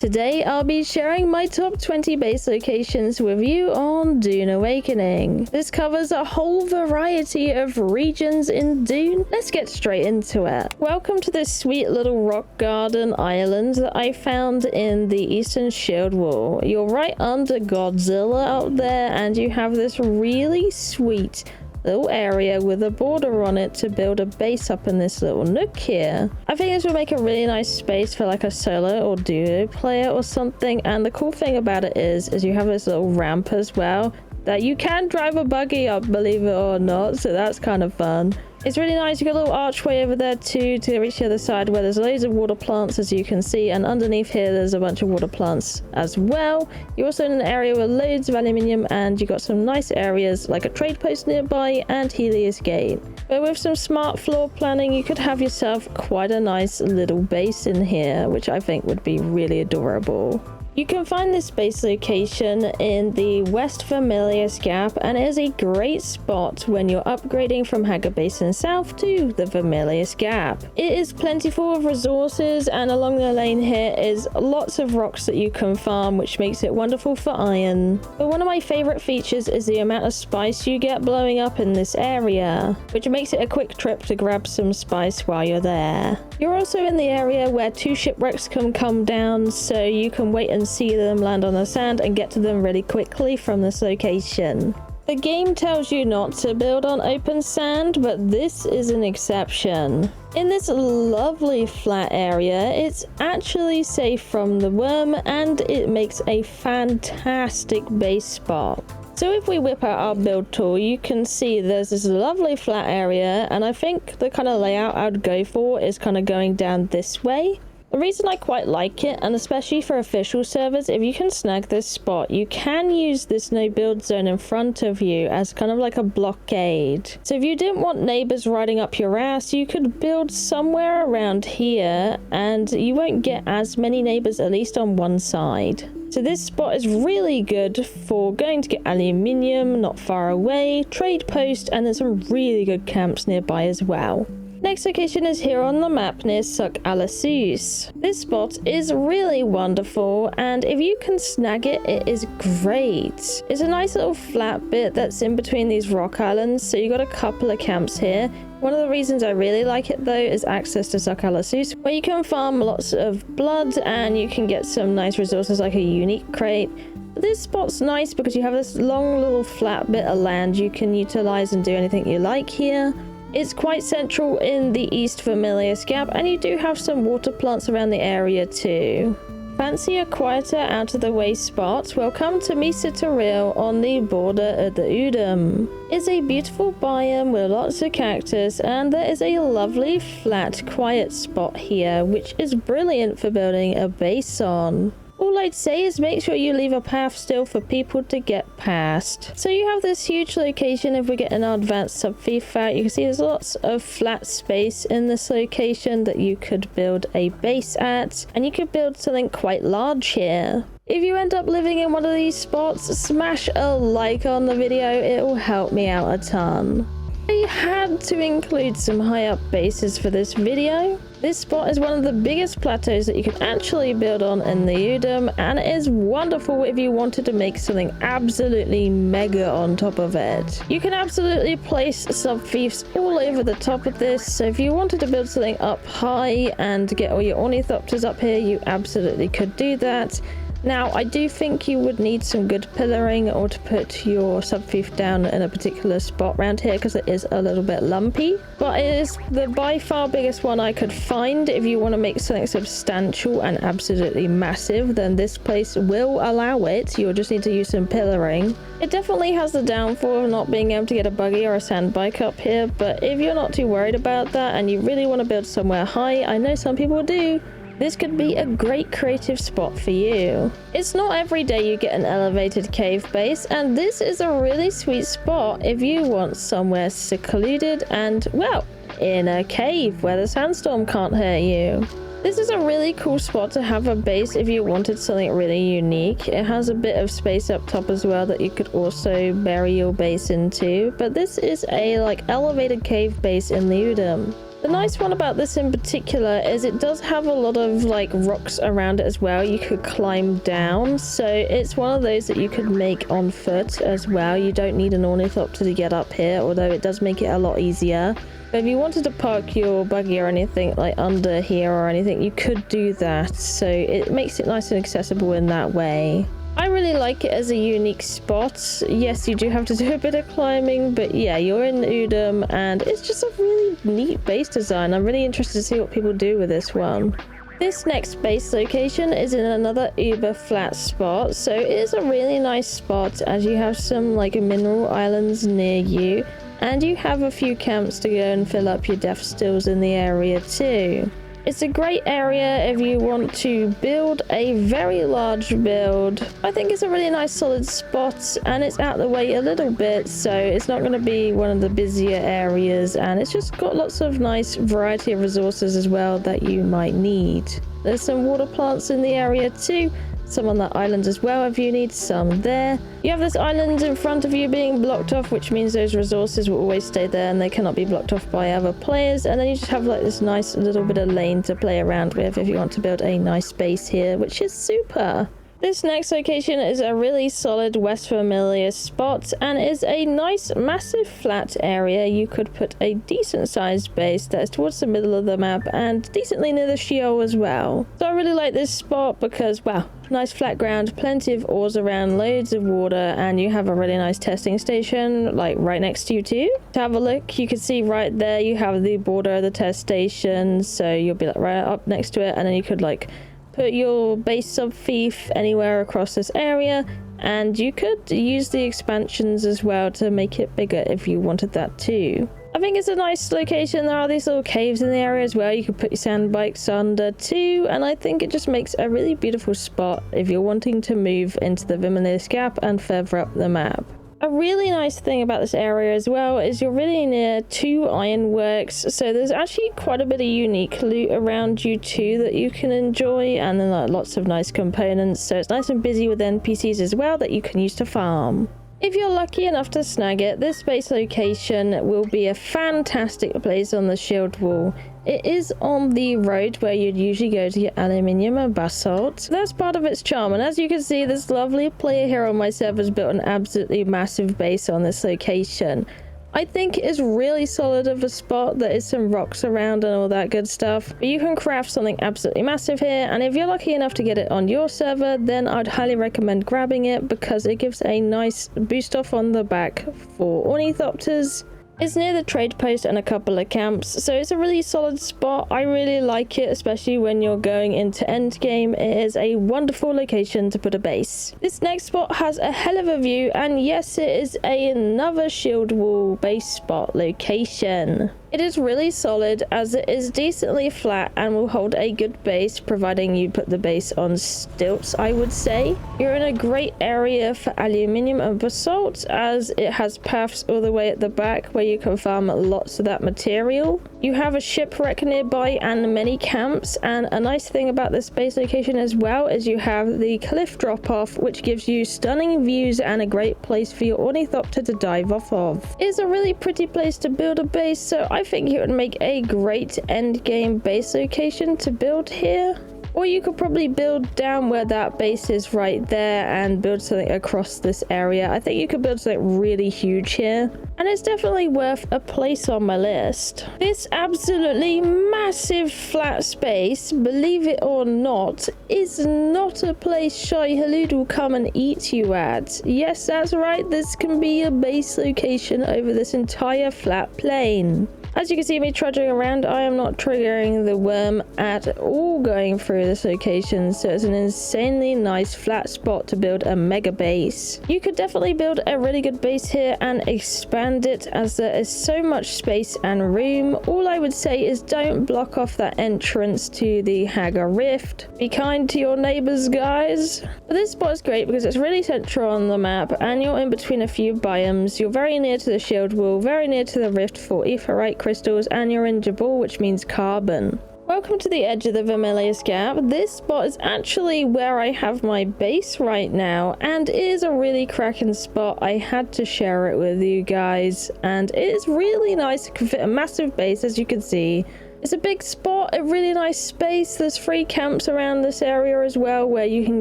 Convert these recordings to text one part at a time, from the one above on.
Today I'll be sharing my top 20 base locations with you on Dune Awakening. This covers a whole variety of regions in Dune. Let's get straight into it. Welcome to this sweet little rock garden island that I found in the eastern shield wall. You're right under Godzilla up there, and you have this really sweet little area with a border on it to build a base up in this little nook here. I think this will make a really nice space for like a solo or duo player or something. And the cool thing about it is you have this little ramp as well that you can drive a buggy up, believe it or not, so that's kind of fun. It's really nice. You got a little archway over there too to reach the other side where there's loads of water plants, as you can see, and underneath here there's a bunch of water plants as well. You're also in an area with loads of aluminium, and you got some nice areas like a trade post nearby and Helios Gate. But with some smart floor planning, you could have yourself quite a nice little base in here, which I think would be really adorable. You can find this base location in the West Vermillius Gap, and it is a great spot when you're upgrading from Hagga Basin South to the Vermillius Gap. It is plentiful of resources, and along the lane here is lots of rocks that you can farm, which makes it wonderful for iron. But one of my favorite features is the amount of spice you get blowing up in this area, which makes it a quick trip to grab some spice while you're there. You're also in the area where two shipwrecks can come down, so you can wait and see them land on the sand and get to them really quickly from this location. The game tells you not to build on open sand, but this is an exception. In this lovely flat area, it's actually safe from the worm, and it makes a fantastic base spot. So if we whip out our build tool, you can see there's this lovely flat area, and I think the kind of layout I'd go for is kind of going down this way. The reason I quite like it, and especially for official servers, if you can snag this spot, you can use this no build zone in front of you as kind of like a blockade. So if you didn't want neighbors riding up your ass, you could build somewhere around here and you won't get as many neighbors, at least on one side. So this spot is really good for going to get aluminium not far away, trade post, and there's some really good camps nearby as well. Next location is here on the map near Shoutout. This spot is really wonderful, and if you can snag it, it is great. It's a nice little flat bit that's in between these rock islands, so you got a couple of camps here. One of the reasons I really like it though is access to Shoutout, where you can farm lots of blood and you can get some nice resources like a unique crate. But this spot's nice because you have this long little flat bit of land you can utilize and do anything you like here. It's quite central in the East Vermillius Gap, and you do have some water plants around the area too. Fancy a quieter, out of the way spot? Well, come to Mysa Tarill on the border of the Oodham. It's a beautiful biome with lots of cactus, and there is a lovely flat quiet spot here, which is brilliant for building a base on. All I'd say is make sure you leave a path still for people to get past. So you have this huge location. If we get an advanced sub-thief out, you can see there's lots of flat space in this location that you could build a base at, and you could build something quite large here. If you end up living in one of these spots, smash a like on the video, it will help me out a ton. I had to include some high up bases for this video. This spot is one of the biggest plateaus that you can actually build on in the Oodham, and it is wonderful if you wanted to make something absolutely mega on top of it. You can absolutely place sub-thieves all over the top of this, so if you wanted to build something up high and get all your ornithopters up here, you absolutely could do that. Now, I do think you would need some good pillaring or to put your sub-thief down in a particular spot around here because it is a little bit lumpy. But it is the by far biggest one I could find. If you want to make something substantial and absolutely massive, then this place will allow it. You'll just need to use some pillaring. It definitely has the downfall of not being able to get a buggy or a sand bike up here, but if you're not too worried about that and you really want to build somewhere high, I know some people do, this could be a great creative spot for you. It's not every day you get an elevated cave base, and this is a really sweet spot if you want somewhere secluded and, well, in a cave where the sandstorm can't hurt you. This is a really cool spot to have a base if you wanted something really unique. It has a bit of space up top as well that you could also bury your base into, but this is a elevated cave base in the Oodham. The nice one about this in particular is it does have a lot of like rocks around it as well. You could climb down, so it's one of those that you could make on foot as well. You don't need an ornithopter to get up here, although it does make it a lot easier. But if you wanted to park your buggy or anything like under here or anything, you could do that. So it makes it nice and accessible in that way. I really like it as a unique spot. Yes, you do have to do a bit of climbing, but yeah, you're in Oodham and it's just a really neat base design. I'm really interested to see what people do with this one. This next base location is in another uber flat spot, so it is a really nice spot as you have some like mineral islands near you, and you have a few camps to go and fill up your death stills in the area too. It's a great area if you want to build a very large build. I think it's a really nice solid spot and it's out the way a little bit, so it's not going to be one of the busier areas, and it's just got lots of nice variety of resources as well that you might need. There's some water plants in the area too, some on that island as well if you need some there. You have this island in front of you being blocked off, which means those resources will always stay there and they cannot be blocked off by other players. And then you just have like this nice little bit of lane to play around with if you want to build a nice base here, which is super. This next location is a really solid West Vermillius spot and is a nice massive flat area. You could put a decent sized base that's towards the middle of the map and decently near the Sheol as well. So I really like this spot because, wow, nice flat ground, plenty of ores around, loads of water, and you have a really nice testing station like right next to you too. To have a look, you can see right there you have the border of the test station, so you'll be like right up next to it, and then you could like put your base sub-fief anywhere across this area, and you could use the expansions as well to make it bigger if you wanted that too. I think it's a nice location. There are these little caves in the area as well. You can put your sand bikes under too, and I think it just makes a really beautiful spot if you're wanting to move into the Vermillius Gap and further up the map. A really nice thing about this area as well is you're really near two ironworks, so there's actually quite a bit of unique loot around you too that you can enjoy, and then like lots of nice components, so it's nice and busy with NPCs as well that you can use to farm. If you're lucky enough to snag it, this base location will be a fantastic place on the shield wall. It is on the road where you'd usually go to get aluminium and basalt. That's part of its charm, and as you can see, this lovely player here on my server has built an absolutely massive base on this location. I think it is really solid of a spot. There is some rocks around and all that good stuff, but you can craft something absolutely massive here, and if you're lucky enough to get it on your server, then I'd highly recommend grabbing it because it gives a nice boost off on the back for ornithopters. It's near the trade post and a couple of camps, so it's a really solid spot. I really like it, especially when you're going into endgame. It is a wonderful location to put a base. This next spot has a hell of a view, and yes, it is another shield wall base spot location. It is really solid as it is decently flat and will hold a good base, providing you put the base on stilts, I would say. You're in a great area for aluminium and basalt as it has paths all the way at the back where you can farm lots of that material. You have a shipwreck nearby and many camps, and a nice thing about this base location as well is you have the cliff drop off, which gives you stunning views and a great place for your ornithopter to dive off of. It's a really pretty place to build a base, so I think it would make a great end game base location to build here. Or you could probably build down where that base is right there and build something across this area. I think you could build something really huge here, and it's definitely worth a place on my list. This absolutely massive flat space, believe it or not, is not a place Shy Halud will come and eat you at. Yes, that's right, this can be a base location over this entire flat plane. As you can see me trudging around, I am not triggering the worm at all going through this location, so it's an insanely nice flat spot to build a mega base. You could definitely build a really good base here and expand it as there is so much space and room. All I would say is don't block off that entrance to the Hagga rift. Be kind to your neighbors, guys. But this spot is great because it's really central on the map and you're in between a few biomes. You're very near to the shield wall, very near to the rift for aetheryte crystals, and you're in Jabal, which means carbon. Welcome to the edge of the Vermillius Gap. This spot is actually where I have my base right now, and it is a really cracking spot. I had to share it with you guys, and it is really nice. It can fit a massive base, as you can see. It's a big spot, a really nice space. There's free camps around this area as well, where you can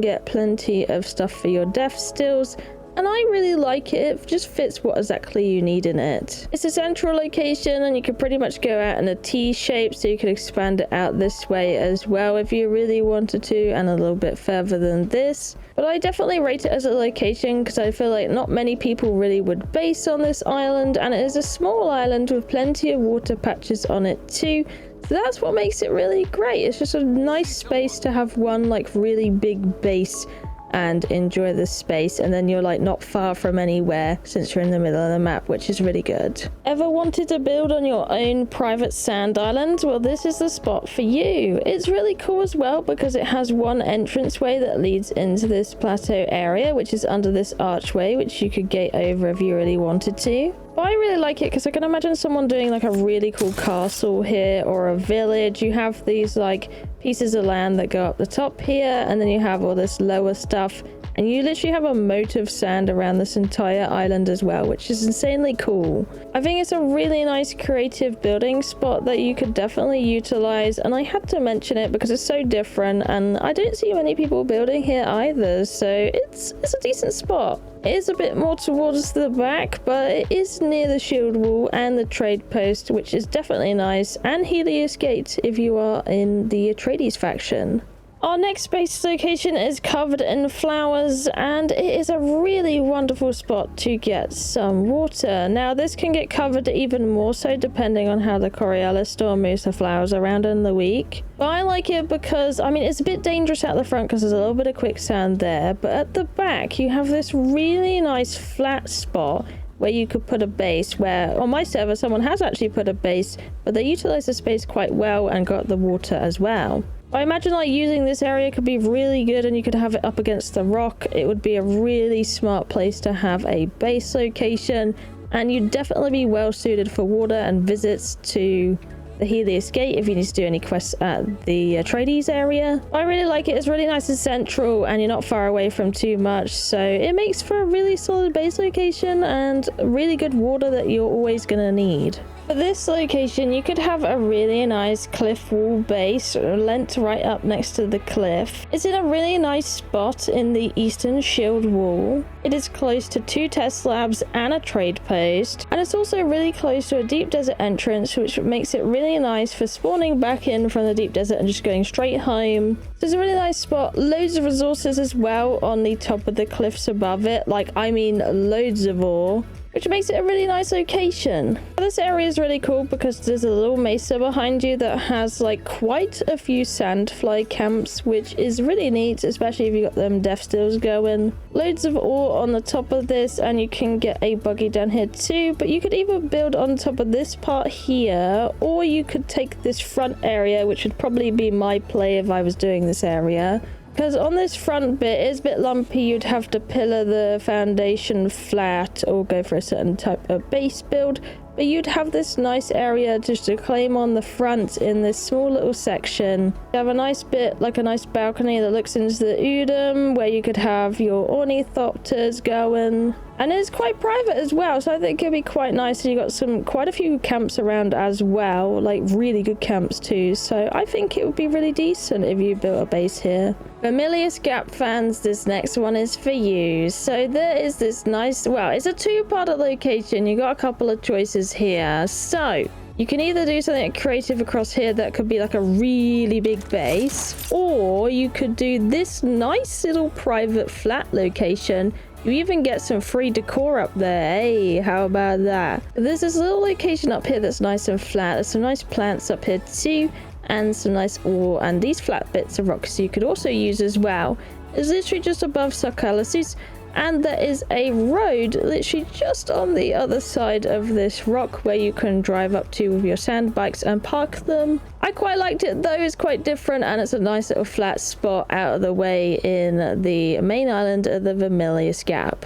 get plenty of stuff for your death stills. And I really like it. It just fits what exactly you need in it. It's a central location, and you can pretty much go out in a T shape, so you can expand it out this way as well if you really wanted to, and a little bit further than this. But I definitely rate it as a location because I feel like not many people really would base on this island, and it is a small island with plenty of water patches on it too. So that's what makes it really great. It's just a nice space to have one like really big base and enjoy the space, and then you're like not far from anywhere since you're in the middle of the map, which is really good. Ever wanted to build on your own private sand island? Well, this is the spot for you. It's really cool as well because it has one entranceway that leads into this plateau area, which is under this archway, which you could gate over if you really wanted to. But I really like it because I can imagine someone doing like a really cool castle here or a village. You have these like pieces of land that go up the top here, and then you have all this lower stuff, and you literally have a moat of sand around this entire island as well, which is insanely cool. I think it's a really nice creative building spot that you could definitely utilize, and I had to mention it because it's so different, and I don't see many people building here either, so it's a decent spot. It is a bit more towards the back, but it is near the shield wall and the trade post, which is definitely nice, and Helios Gate if you are in the Atreides faction. Our next base location is covered in flowers, and it is a really wonderful spot to get some water. Now this can get covered even more so depending on how the Coriolis storm moves the flowers around in the week. But I like it because, I mean, it's a bit dangerous at the front because there's a little bit of quicksand there, but at the back you have this really nice flat spot where you could put a base, where on my server someone has actually put a base, but they utilized the space quite well and got the water as well. I imagine like using this area could be really good, and you could have it up against the rock. It would be a really smart place to have a base location, and you'd definitely be well suited for water and visits to the Helios Gate if you need to do any quests at the Atreides area. I really like it. It's really nice and central, and you're not far away from too much, so it makes for a really solid base location and really good water that you're always gonna need. For this location, you could have a really nice cliff wall base lent right up next to the cliff. It's in a really nice spot in the eastern shield wall. It is close to 2 test labs and a trade post, and it's also really close to a deep desert entrance, which makes it really nice for spawning back in from the deep desert and just going straight home. So it's a really nice spot. Loads of resources as well on the top of the cliffs above it, like I mean loads of ore, which makes it a really nice location. This area is really cool because there's a little mesa behind you that has like quite a few sandfly camps, which is really neat, especially if you got them death stills going. Loads of ore on the top of this, and you can get a buggy down here too, but you could either build on top of this part here, or you could take this front area, which would probably be my play if I was doing this area. Because on this front bit, it's a bit lumpy. You'd have to pillar the foundation flat or go for a certain type of base build. But you'd have this nice area just to claim on the front in this small little section. You have a nice bit, like a nice balcony that looks into the Oodham, where you could have your ornithopters going. And it's quite private as well, so I think it'd be quite nice. And you got quite a few camps around as well, like really good camps too. So I think it would be really decent if you built a base here. Vermillius Gap fans, this next one is for you. So there is this nice, well, it's a 2-part location. You got a couple of choices here. So you can either do something creative across here that could be like a really big base, or you could do this nice little private flat location. You even get some free decor up there. Hey, how about that? There's this little location up here that's nice and flat. There's some nice plants up here too, and some nice ore, and these flat bits of rocks you could also use as well. It's literally just above Sarcalasus, and there is a road literally just on the other side of this rock where you can drive up to with your sand bikes and park them. I quite liked it though. It's quite different, and it's a nice little flat spot out of the way in the main island of the Vermillius Gap.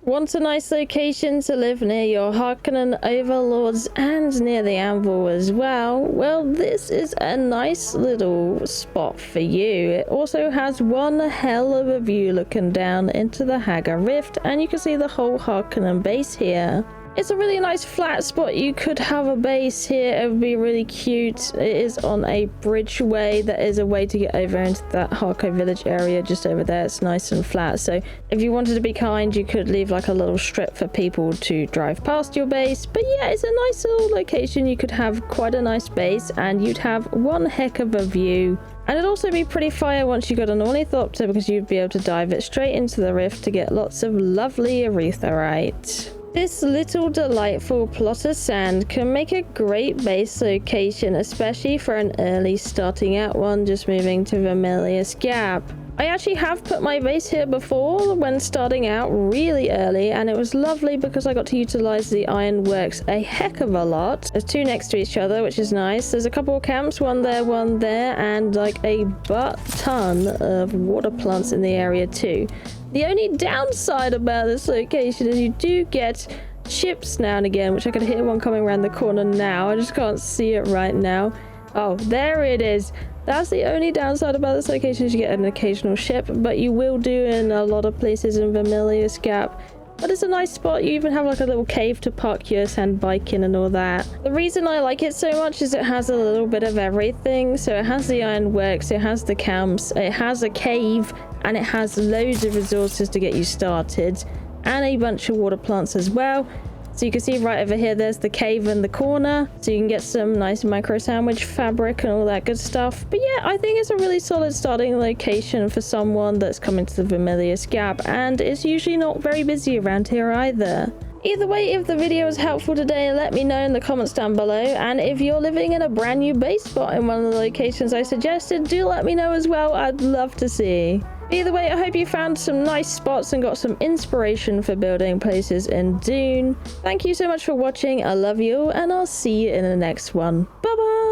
Want a nice location to live near your Harkonnen overlords and near the Anvil as well? Well, this is a nice little spot for you. It also has one hell of a view looking down into the Hagga Rift, and you can see the whole Harkonnen base here. It's a really nice flat spot. You could have a base here. It would be really cute. It is on a bridgeway. That is a way to get over into that Harko village area just over there. It's nice and flat. So if you wanted to be kind, you could leave like a little strip for people to drive past your base. But yeah, it's a nice little location. You could have quite a nice base and you'd have one heck of a view. And it'd also be pretty fire once you got an ornithopter, because you'd be able to dive it straight into the rift to get lots of lovely aretherite. This little delightful plot of sand can make a great base location, especially for an early starting out one just moving to Vermillius Gap. I actually have put my base here before when starting out really early, and it was lovely because I got to utilize the ironworks a heck of a lot. There's two next to each other, which is nice. There's a couple of camps, one there, and like a butt ton of water plants in the area too. The only downside about this location is you do get ships now and again, which I can hear one coming around the corner now. I just can't see it right now. Oh, there it is. That's the only downside about this location, is you get an occasional ship, but you will do in a lot of places in Vermillius Gap. But it's a nice spot. You even have like a little cave to park your sand bike in and all that. The reason I like it so much is it has a little bit of everything. So it has the ironworks, it has the camps, it has a cave, and it has loads of resources to get you started, and a bunch of water plants as well. So you can see right over here, there's the cave in the corner, so you can get some nice micro sandwich fabric and all that good stuff. But yeah, I think it's a really solid starting location for someone that's coming to the Vermillius Gap, and it's usually not very busy around here either. Either way, if the video was helpful today, let me know in the comments down below, and if you're living in a brand new base spot in one of the locations I suggested, do let me know as well. I'd love to see. Either way, I hope you found some nice spots and got some inspiration for building places in Dune. Thank you so much for watching. I love you, and I'll see you in the next one. Bye bye!